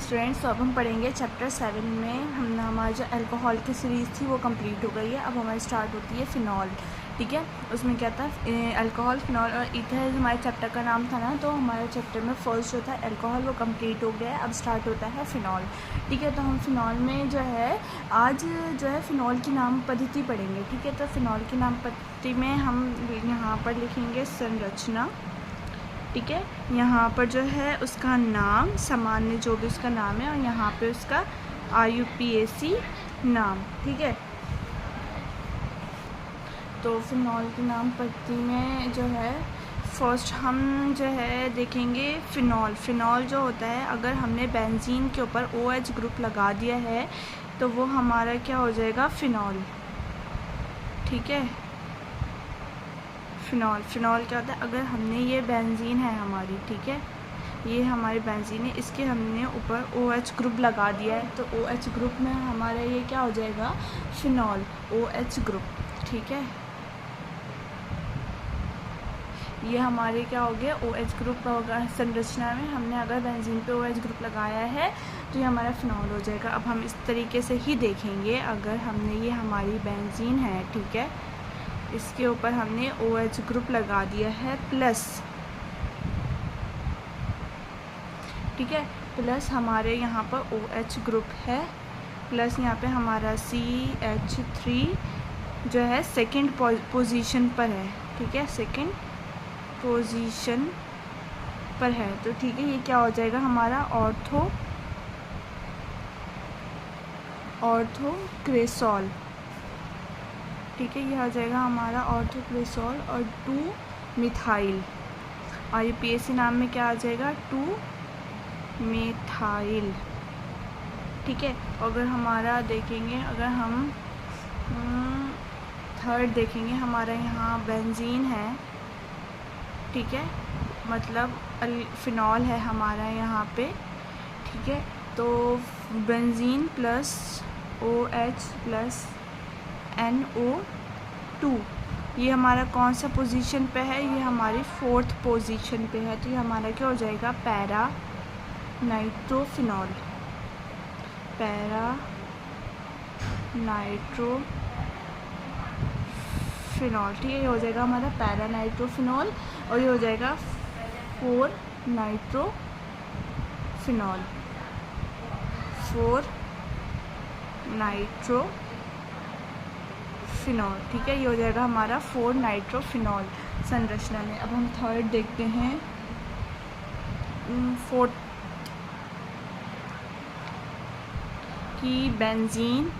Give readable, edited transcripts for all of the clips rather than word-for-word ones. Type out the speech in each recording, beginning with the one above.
Students, तो अब हम पढ़ेंगे चैप्टर 7 में। हमने हमारी जो अल्कोहल की सीरीज़ थी वो कंप्लीट हो गई है। अब हमारी स्टार्ट होती है फ़िनॉल। ठीक है, उसमें क्या था, अल्कोहल, फ़िनॉल और ईथर हमारे चैप्टर का नाम था ना। तो हमारे चैप्टर में फर्स्ट जो था अल्कोहल वो कंप्लीट हो गया है। अब स्टार्ट होता है फ़िनॉल। ठीक है, तो हम फ़िनॉल में जो है आज जो है फ़िनॉल की नाम पद्धति पढ़ेंगे। ठीक है, तो फ़िनॉल की नाम पद्धति में हम यहाँ पर लिखेंगे संरचना। ठीक है, यहाँ पर जो है उसका नाम, सामान्य जो भी उसका नाम है, और यहाँ पे उसका IUPAC नाम। ठीक है, तो फ़िनॉल की नाम पद्धति में जो है फर्स्ट हम जो है देखेंगे फ़िनॉल जो होता है, अगर हमने बेंजीन के ऊपर OH ग्रुप लगा दिया है तो वो हमारा क्या हो जाएगा, फ़िनॉल। ठीक है, फ़िनॉल क्या होता है, अगर हमने ये बेंजीन है हमारी, ठीक है, ये हमारी बेंजीन है, इसके हमने ऊपर OH ग्रुप लगा दिया है तो OH ग्रुप में हमारा ये क्या हो जाएगा, फ़िनॉल, OH ग्रुप। ठीक है, ये हमारे क्या हो गया, OH ग्रुप होगा। संरचना में हमने अगर बेंजीन पे OH ग्रुप लगाया है तो ये हमारा फ़िनॉल हो जाएगा। अब हम इस तरीके से ही देखेंगे, अगर हमने ये हमारी बेंजीन है, ठीक है, इसके ऊपर हमने OH ग्रुप लगा दिया है प्लस, ठीक है, प्लस हमारे यहाँ पर OH ग्रुप है, प्लस यहाँ पे हमारा CH3 जो है सेकंड पोजीशन पर है। ठीक है, सेकंड पोजीशन पर है। तो ठीक है, ये क्या हो जाएगा हमारा ऑर्थोक्रेसॉल। ठीक है, ये आ जाएगा हमारा ऑर्थोक्रेसॉल और 2 मिथाइल। IUPAC नाम में क्या आ जाएगा, 2 मिथाइल। ठीक है, अगर हमारा देखेंगे, अगर हम थर्ड देखेंगे, हमारा यहाँ बेंजीन है, ठीक है, मतलब फ़िनॉल है हमारा यहाँ पे। ठीक है, तो benzene plus OH plus NO2, ये हमारा कौन सा पोजीशन पे है, ये हमारी 4th पोजीशन पे है। तो ये हमारा क्या हो जाएगा, पैरा नाइट्रोफिनॉल। पैरा नाइट्रोफिनॉल, ठीक है, ये हो जाएगा हमारा पैरा नाइट्रोफिनॉल, और ये हो जाएगा 4 नाइट्रोफिनॉल, 4 नाइट्रोफिनॉल। ठीक है, ये हो जाएगा हमारा 4 नाइट्रोफिनॉल संरचना में। अब हम थर्ड देखते हैं, फोर्थ की बेंजीन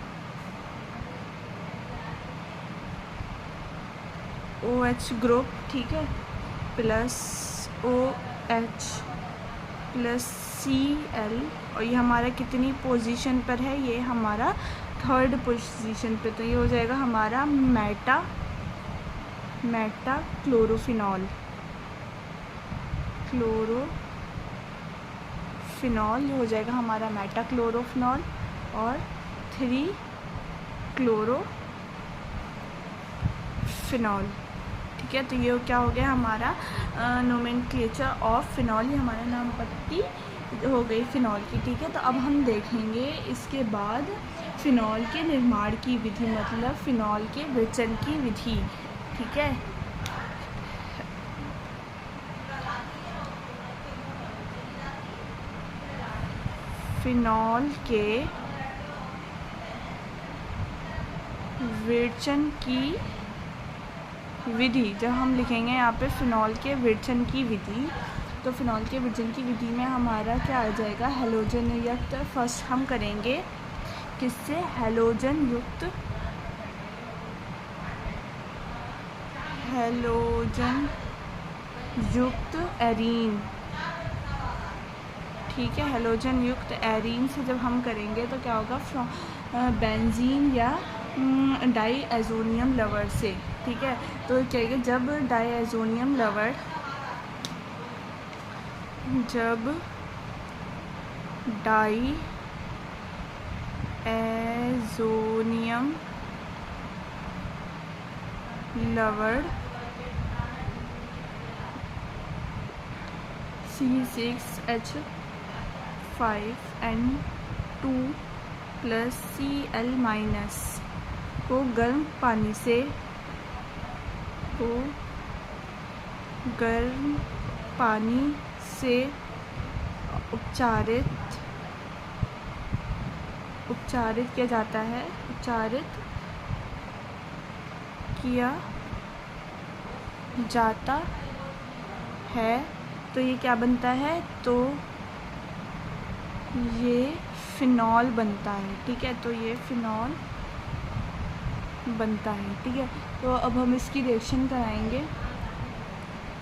OH ग्रुप, ठीक है, प्लस OH प्लस Cl, और ये हमारा कितनी पोजीशन पर है, ये हमारा 3rd पोजीशन पे। तो ये हो जाएगा हमारा मेटा क्लोरोफिनॉल, ये हो जाएगा हमारा मेटा क्लोरोफिनॉल और 3 क्लोरोफिनॉल। ठीक है, तो ये क्या हो गया हमारा नोमेनक्लेचर ऑफ फ़िनॉल, ये हमारा नाम पद्धति हो गई फ़िनॉल की। ठीक है, तो अब हम देखेंगे इसके बाद फ़िनॉल के निर्माण की विधि, मतलब फ़िनॉल के विचलन की विधि। ठीक है, फ़िनॉल के विचलन की विधि, जब हम लिखेंगे यहाँ पे फ़िनॉल के विचलन की विधि, तो फ़िनॉल के विचलन की विधि में हमारा क्या आ जाएगा, हैलोजन युक्त। फर्स्ट हम करेंगे किससे, हैलोजन युक्त एरीन। ठीक है, हैलोजन युक्त एरीन से जब हम करेंगे तो क्या होगा, बेंजीन या डाईएज़ोनियम लवर से। ठीक है, तो क्या है, जब डाईएज़ोनियम लवर C6H H5N2 plus Cl minus को गर्म पानी से उपचारित किया जाता है, तो ये क्या बनता है, तो ये फिनॉल बनता है। ठीक है, तो ये फिनॉल बनता है। ठीक है, तो अब हम इसकी रिएक्शन कराएंगे।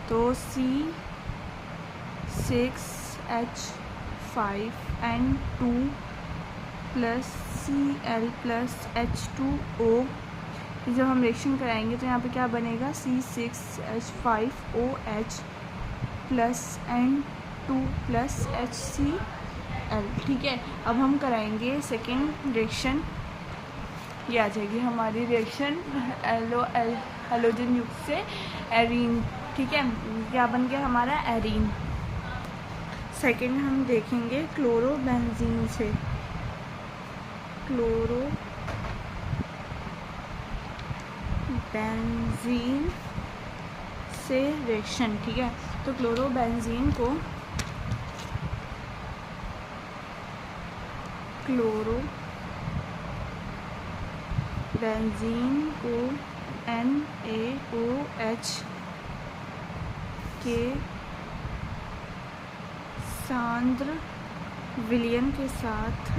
तो C6H5N2 plus Cl plus H2O, जब हम रिएक्शन कराएंगे तो यहाँ पे क्या बनेगा, C6H5OH plus N2 plus HCl। ठीक है, अब हम कराएंगे सेकेंड रिएक्शन। ये आ जाएगी हमारी रिएक्शन हैलोजन युक्त से एरीन। ठीक है, क्या बन गया हमारा, एरीन। सेकेंड हम देखेंगे क्लोरोबेंजीन से, क्लोरोबेंजीन से रिएक्शन। ठीक है, तो क्लोरोबेंजीन को NaOH के सांद्र विलयन के साथ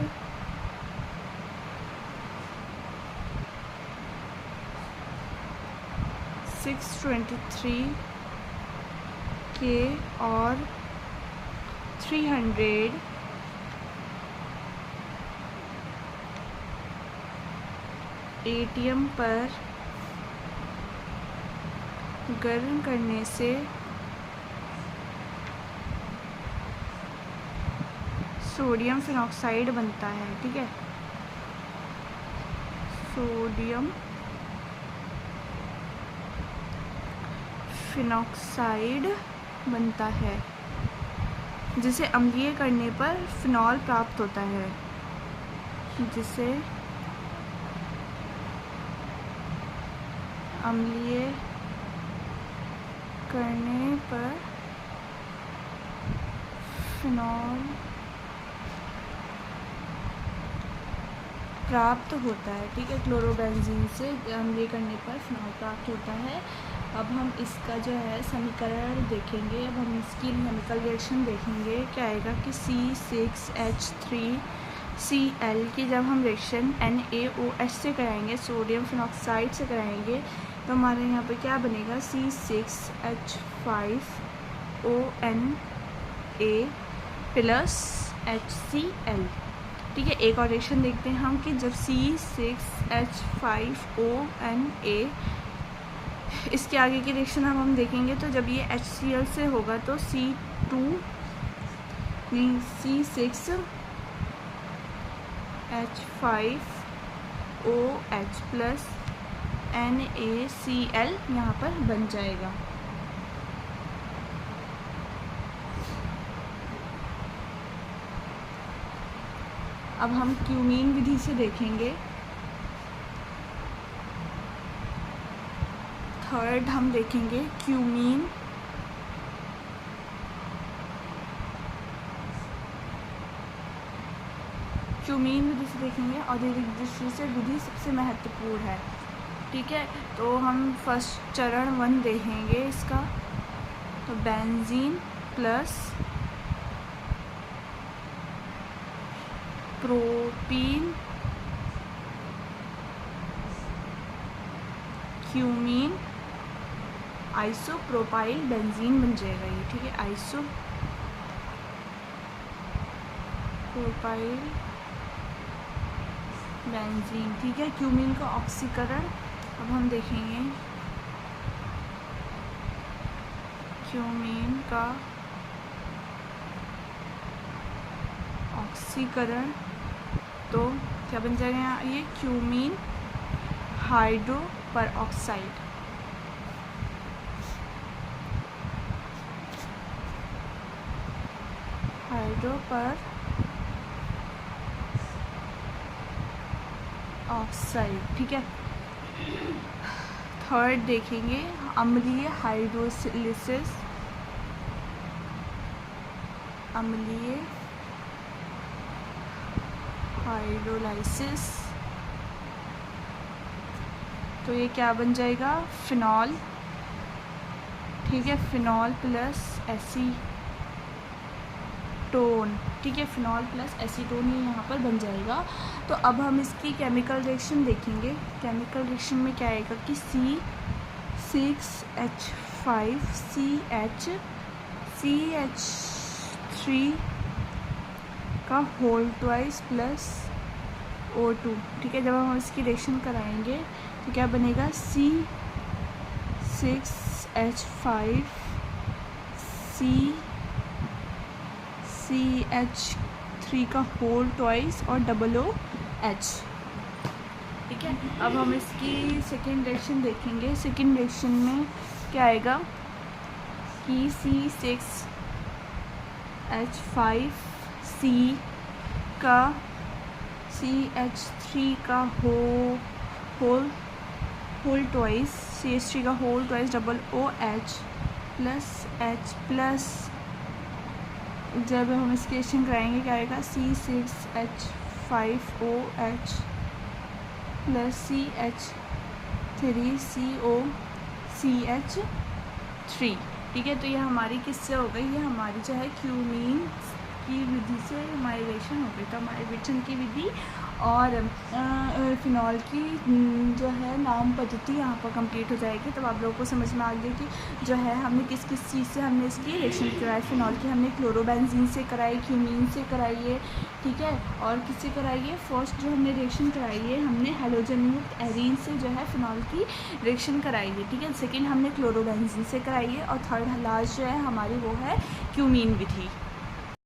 K और 300 ATM पर गर्म करने से सोडियम फिनॉक्साइड बनता है। ठीक है, सोडियम फिनॉक्साइड बनता है, जिसे अम्लीय करने पर फिनॉल प्राप्त होता है, जिसे अम्लीय करने पर फिनॉल प्राप्त होता है। ठीक है, क्लोरोबेंजीन से अम्लीय करने पर फिनॉल प्राप्त होता है। अब हम इसका जो है समीकरण देखेंगे। अब हम इसकी केमिकल रिएक्शन देखेंगे। क्या आएगा कि C6H3Cl की जब हम रिएक्शन NaOH से कराएंगे, सोडियम फिनॉक्साइड से कराएंगे, तो हमारे यहाँ पे क्या बनेगा, C6H5ONa प्लस HCl। ठीक है, एक और रिएक्शन देखते हैं हम कि जब C6H5ONa, इसके आगे की रिएक्शन हम देखेंगे, तो जब ये HCl से होगा तो C6H5OH प्लस NaCl यहाँ पर बन जाएगा। अब हम क्यूमीन विधि से देखेंगे। थर्ड हम देखेंगे क्यूमीन विधि से देखेंगे। औद्योगिक दृष्टि से विधि सबसे महत्वपूर्ण है। ठीक है, तो हम फर्स्ट चरण 1 देखेंगे इसका। तो benzene plus propene cumene isopropyl benzene बन जाएगा ये। ठीक है, आइसोप्रोपाइल बेंजीन। ठीक है, क्यूमीन का ऑक्सीकरण अब हम देखेंगे। क्यूमीन का ऑक्सीकरण तो क्या बन जाएगा यहाँ, ये क्यूमीन हाइड्रोपरऑक्साइड। हाइड्रोपर ऑक्साइड, ठीक है। थर्ड देखेंगे अम्लीय हाइड्रोलिसिस, अम्लीय हाइड्रोलाइसिस, तो ये क्या बन जाएगा, फिनॉल, ठीक है, फिनॉल प्लस एसीटोन, ठीक है, फिनॉल प्लस एसीटोन ये यहाँ पर बन जाएगा। तो अब हम इसकी केमिकल रिएक्शन देखेंगे। केमिकल रिएक्शन में क्या आएगा कि C6H5CH3 का होल ट्वाइस प्लस O2, ठीक है। जब हम इसकी रिएक्शन कराएंगे तो क्या बनेगा, C6H5CH3 का होल ट्वाइस और OH, ठीक है। अब हम इसकी सेकेंड रिएक्शन देखेंगे। सेकेंड रिएक्शन में क्या आएगा कि C6H5C का CH3 का होल ट्वाइस, CH3 का whole twice OH plus H plus, जब हम इसकी रिएक्शन कराएंगे क्या आएगा, C6H5OH प्लस CH3COCH3, ठीक है। तो ये हमारी किससे हो गई, ये हमारी जो है क्यूमीन की विधि से हमारी रिएक्शन हो गई। तो हमारी रिएक्शन की विधि और फिनॉल की जो है नाम पद्धति यहाँ पर कंप्लीट हो जाएगी। तब आप लोगों को समझ में आ गया कि जो है हमने किस किस चीज़ से हमने इसकी रिएक्शन कराई। फिनॉल की हमने क्लोरोबेंजीन से कराई, क्यूमीन से कराई है, ठीक है। और किससे कराई है, फर्स्ट जो हमने रिएक्शन कराई है हमने हैलोजन युक्त एरीन से जो है फिनॉल की रिएक्शन कराई है, ठीक है। सेकेंड हमने क्लोरोबेंजीन से कराई है और थर्ड लास्ट जो है हमारी वो है क्यूमीन विधि।